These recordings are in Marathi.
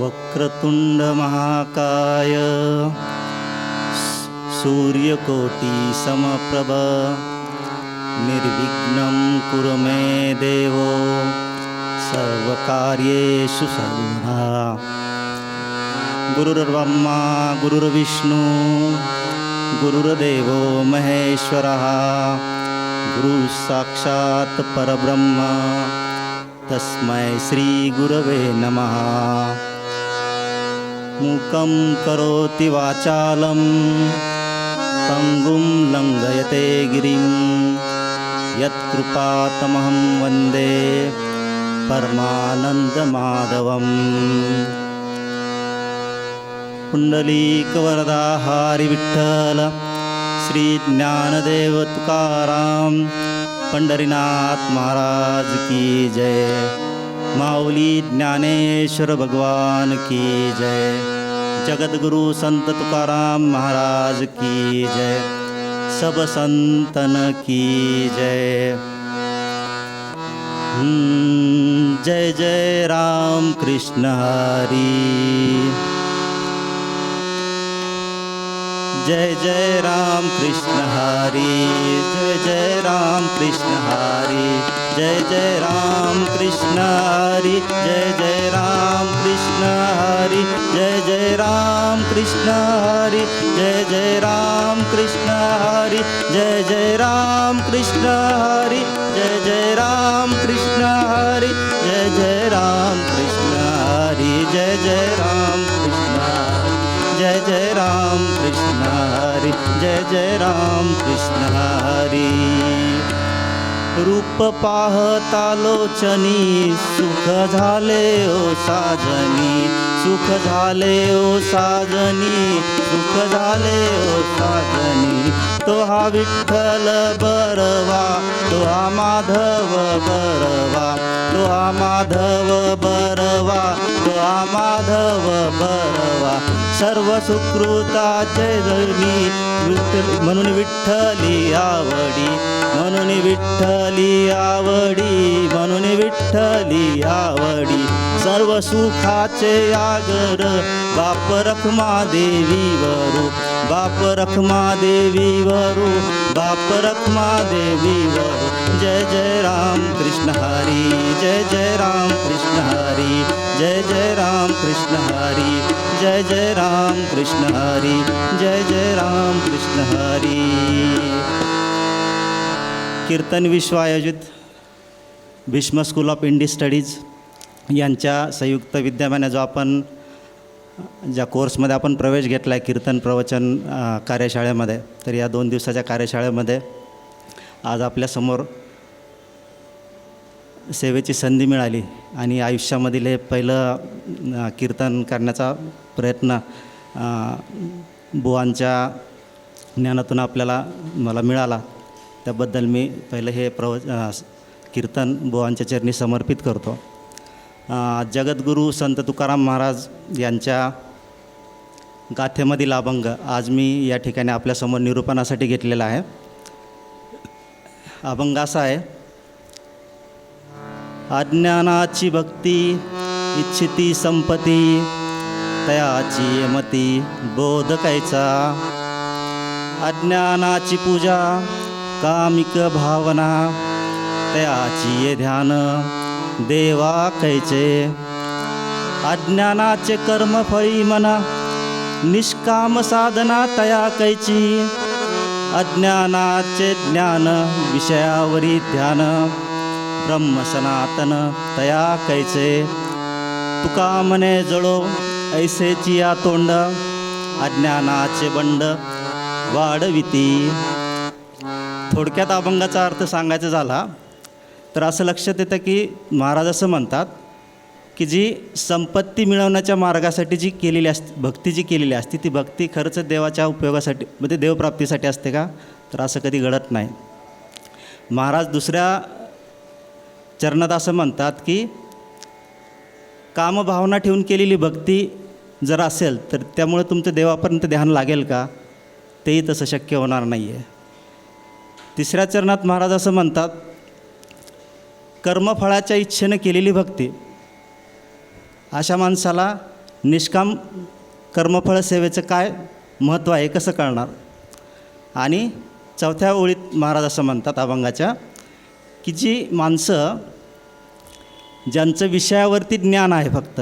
वक्रतुंड महाकाय सूर्यकोटि समप्रभ निर्विघ्नं कुरु मे देवो सर्वकार्येषु सर्वदा। गुरुर्ब्रह्मा गुरुर्विष्णु गुरुर्देवो महेश्वरः गुरुः साक्षात् परब्रह्म तस्मै श्री गुरवे नमः। मूकं करोति वाचालं पंगुं लंघयते गिरिं यत्कृपातमहं वन्दे परमानन्दमाधवम्। पुंडलीकवरदा हरि विठ्ठल श्री ज्ञानदेव तुकाराम पंढरीनाथ महाराज की जय। माऊली ज्ञानेश्वर भगवान की जय। जगद्गुरु संत तुकाराम महाराज की जय। सब संतन की जय। जय जय राम कृष्ण हरि। जय जय राम कृष्ण हरि। जय जय राम कृष्ण हरि। जय जय राम कृष्ण हरि। जय जय राम कृष्ण हरि। जय जय राम कृष्ण हरि। जय जय राम कृष्ण हरि। जय जय राम कृष्ण हरि। जय जय राम कृष्ण हरि। जय जय राम कृष्ण हरि। जय जय राम कृष्ण हरि। जय जय राम कृष्ण हरि। जय जय राम कृष्ण हरि। रूप पाहता लोचनी सुख झाले ओ साजनी। सुख झाले ओ साजनी। सुख झाले ओ साजनी। तो हा विठ्ठल बरवा तो हा माधव बरवा तो हा माधव बरवा तो हा माधव बरवा। सर्व सुकृताचे धनी म्हणून विठ्ठली आवडी म्हणून विठ्ठली आवडी म्हणून विठ्ठली आवडी। सर्व सुखाचे आगर बाप रखमा देवी वरू बाप रखमा देवी वरू बाप रखमा देवी वरू। जय जय राम कृष्ण हरि। जय जय राम कृष्ण हरि। जय जय राम कृष्ण हरि। जय जय राम कृष्ण हरि। जय जय राम कृष्ण हरि। कीर्तन विश्व आयोजित Bhishma School of Indic Studies यांच्या संयुक्त विद्यमाने जो आपण ज्या कोर्समध्ये आपण प्रवेश घेतला आहे कीर्तन प्रवचन कार्यशाळेमध्ये, तर या 2 दिवसाच्या कार्यशाळेमध्ये आज आपल्यासमोर सेवेची संधी मिळाली आणि आयुष्यामधील हे पहिलं कीर्तन करण्याचा प्रयत्न बुवांच्या ज्ञानातून मला मिळाला। त्याबद्दल मी पहिलं हे कीर्तन बुवांच्या चरणी समर्पित करतो। जगद्गुरू संत तुकाराम महाराज यांच्या गाथेमधील अभंग आज मी या ठिकाणी आपल्यासमोर निरूपणासाठी घेतलेला आहे। अभंग असा आहे। अज्ञानाची भक्ती इच्छिती संपत्ती तयाची मती बोध कैचा। अज्ञानाची पूजा कामिक भावना तयाची ध्यान देवा कैचे। अज्ञानाचे कर्मफळी मना निष्काम साधना तया कैची। अज्ञानाचे ज्ञान विषयावरी ध्यान ब्रह्म सनातन तया कैचे। तुका मने जळो ऐसेची या तोंड अज्ञानाचे बंड वाढविती। थोडक्यात अभंगाचा अर्थ सांगायचा झाला तर असं लक्षात येतं की महाराज असं म्हणतात की जी संपत्ती मिळवण्याच्या मार्गासाठी जी केलेली असते भक्ती जी केलेली असते ती भक्ती खरंच देवाच्या उपयोगासाठी म्हणजे देवप्राप्तीसाठी असते का, तर असं कधी घडत नाही। महाराज दुसऱ्या चरणात असं म्हणतात की कामभावना ठेवून केलेली भक्ती जर असेल तर त्यामुळे तुमचं देवापर्यंत ध्यान लागेल का, तेही तसं शक्य होणार नाही आहे। तिसऱ्या चरणात महाराज असं म्हणतात कर्मफळाच्या इच्छेनं केलेली भक्ती अशा माणसाला निष्काम कर्मफळ सेवेचं काय महत्त्व आहे कसं कळणार. आणि चौथ्या ओळीत महाराज असं म्हणतात अभंगाच्या की जी माणसं ज्यांचं विषयावरती ज्ञान आहे, फक्त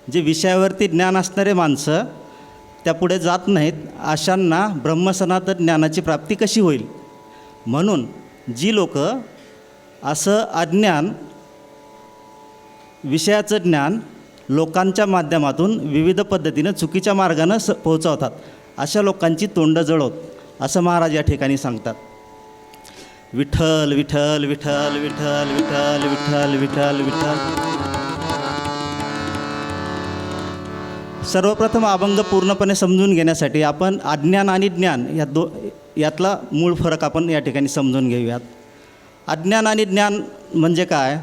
जे विषयावरती ज्ञान असणारे माणसं त्या पुढे जात नाहीत, अशांना ब्रह्मसनातन ज्ञानाची प्राप्ती कशी होईल. म्हणून जी लोक असं अज्ञान, विषयाचं ज्ञान लोकांच्या माध्यमातून विविध पद्धतीनं चुकीच्या मार्गानं पोहोचवतात, अशा लोकांची तोंड जळवत, असं महाराज या ठिकाणी सांगतात. विठ्ठल विठ्ठल विठ्ठल विठ्ठल विठ्ठल विठ्ठल विठ्ठल विठ्ठल. सर्वप्रथम अभंग पूर्णपणे समजून घेण्यासाठी आपण अज्ञान आणि ज्ञान यातला मूळ फरक आपण या ठिकाणी समजून घेऊयात. अज्ञान आणि ज्ञान म्हणजे काय?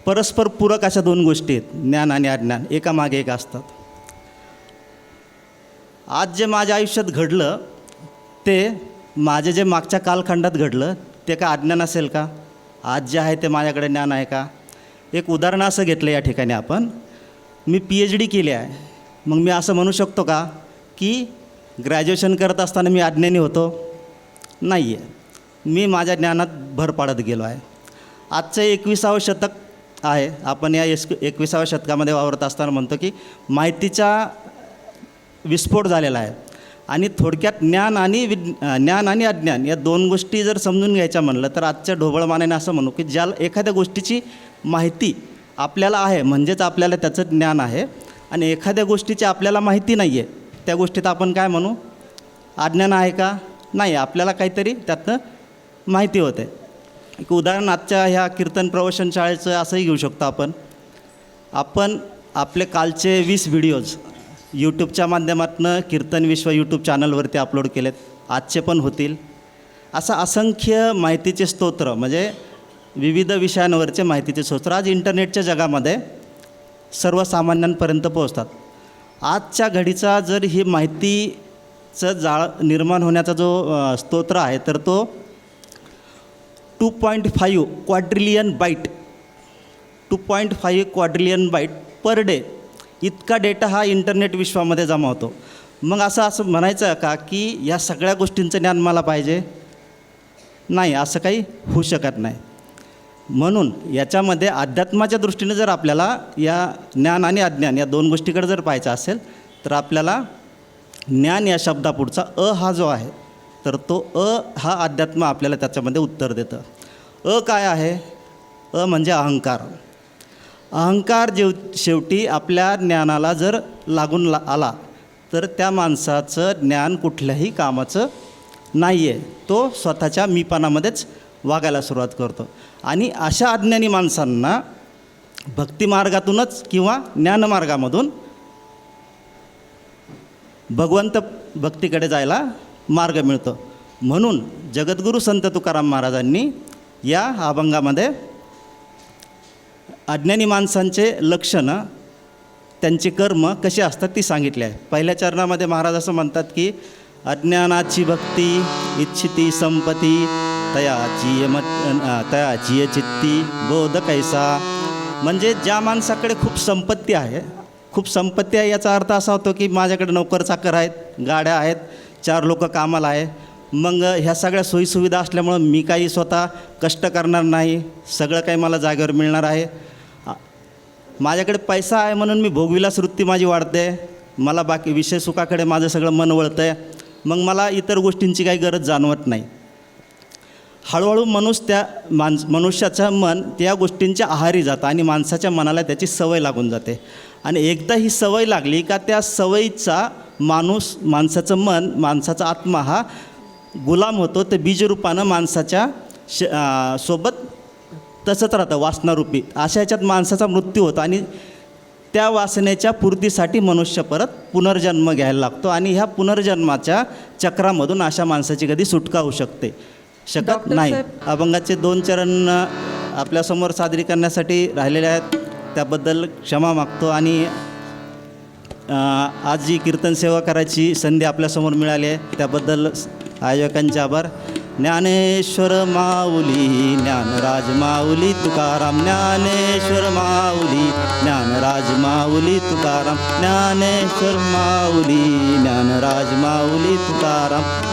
परस्पर पूरक अशा दोन गोष्टी आहेत. ज्ञान आणि अज्ञान एकामागे एक असतात. आज जे माझ्या आयुष्यात घडलं ते माझे जे मागच्या कालखंडात घडलं ते का अज्ञान असेल का? आज जे आहे ते माझ्याकडे ज्ञान आहे का? एक उदाहरण असं घेतलं या ठिकाणी आपण. मी PhD केली आहे, मग मी असं म्हणू शकतो का की ग्रॅज्युएशन करत असताना मी अज्ञानी होतो? नाही आहे, मी माझ्या ज्ञानात भर पाडत गेलो आहे. आजचं 21सावं शतक आहे. आपण या 21साव्या शतकामध्ये वावरत असताना म्हणतो की माहितीचा विस्फोट झालेला आहे. आणि थोडक्यात ज्ञान आणि अज्ञान या दोन गोष्टी जर समजून घ्यायच्या म्हणलं तर आजच्या ढोबळमानाने असं म्हणू की ज्या एखाद्या गोष्टीची माहिती आपल्याला आहे म्हणजेच आपल्याला त्याचं ज्ञान आहे, आणि एखाद्या गोष्टीची आपल्याला माहिती नाही आहे त्या गोष्टीत आपण काय म्हणू? अज्ञान आहे का? नाही, आपल्याला काहीतरी त्यातनं माहिती होते. एक उदाहरण आजच्या ह्या कीर्तन प्रवचन शाळेचं असंही घेऊ शकतो आपण आपले कालचे 20 व्हिडिओज यूट्यूबच्या माध्यमातून कीर्तन विश्व यूट्यूब चॅनलवरती अपलोड केलेत. आजचे पण होतील. असं असंख्य माहितीचे स्तोत्र, म्हणजे विविध विषयांवरचे माहितीचे स्तोत्र आज इंटरनेटच्या जगामध्ये सर्वसामान्यांपर्यंत पोहोचतात. आजच्या घडीचा जर ही माहितीचं जाळ निर्माण होण्याचा जो स्तोत्र आहे तर तो 2.5 quadrillion byte 2.5 quadrillion byte per day इतका डेटा हा इंटरनेट विश्वामध्ये जमा होतो. मग असं म्हणायचं का की या सगळ्या गोष्टींचं ज्ञान मला पाहिजे? नाही, असं काही होऊ शकत नाही. म्हणून याच्यामध्ये अध्यात्माच्या दृष्टीने जर आपल्याला या ज्ञान आणि अज्ञान या दोन गोष्टीकडे जर पाहायचं असेल तर आपल्याला ज्ञान या शब्दापुढचा हा जो आहे तर तो हा अध्यात्म आपल्याला त्याच्यामध्ये उत्तर देतं. काय आहे? म्हणजे अहंकार. अहंकार शेवटी आपल्या ज्ञानाला जर लागून आला तर त्या माणसाचं ज्ञान कुठल्याही कामाचं नाही आहे. तो स्वतःच्या मीपणामध्येच वागायला सुरुवात करतो. आणि अशा अज्ञानी माणसांना भक्तिमार्गातूनच किंवा ज्ञानमार्गामधून भगवंत भक्तीकडे जायला मार्ग मिळतो. म्हणून जगद्गुरू संत तुकाराम महाराजांनी या अभंगामध्ये अज्ञानी माणसांचे लक्षणं, त्यांचे कर्म कसे असतात ती सांगितले आहे. पहिल्या चरणामध्ये महाराज असं म्हणतात की अज्ञानाची भक्ती इच्छिती संपती तयाची चित्ती बोध कैसा. म्हणजे ज्या माणसाकडे खूप संपत्ती आहे याचा अर्थ असा होतो की माझ्याकडे नोकर चाकर आहेत, गाड्या आहेत, 4 लोक कामाला आहे. मग ह्या सगळ्या सोयीसुविधा असल्यामुळं मी काही स्वतः कष्ट करणार नाही, सगळं काही मला जागेवर मिळणार आहे. माझ्याकडे पैसा आहे म्हणून मी भोगविलास वृत्ती माझी वाढते, मला बाकी विषय सुखाकडे माझं सगळं मन वळतं आहे, मग मला इतर गोष्टींची काही गरज जाणवत नाही. हळूहळू मनुष्याचं मन त्या गोष्टींच्या आहारी जातं आणि माणसाच्या मनाला त्याची सवय लागून जाते. आणि एकदा ही सवय लागली का त्या सवयीचा माणसाचं मन, माणसाचा आत्मा हा गुलाम होतो. ते बीजरूपानं माणसाच्या सोबत तसंच राहतं वासनारूपी. अशा ह्याच्यात माणसाचा मृत्यू होतो आणि त्या वासनेच्या पूर्तीसाठी मनुष्य परत पुनर्जन्म घ्यायला लागतो. आणि ह्या पुनर्जन्माच्या चक्रामधून अशा माणसाची कधी सुटका होऊ शकत नाही. अभंगाचे 2 चरण आपल्यासमोर सादरी करण्यासाठी राहिलेले आहेत, त्याबद्दल क्षमा मागतो. आणि आज जी कीर्तन सेवा करायची संधी आपल्यासमोर मिळाली आहे त्याबद्दल आयोजकांचे आभार. ज्ञानेश्वर माऊली ज्ञानराज माऊली तुकाराम ज्ञानेश्वर माऊली ज्ञानराज माऊली तुकाराम ज्ञानेश्वर माऊली ज्ञानराज माऊली तुकाराम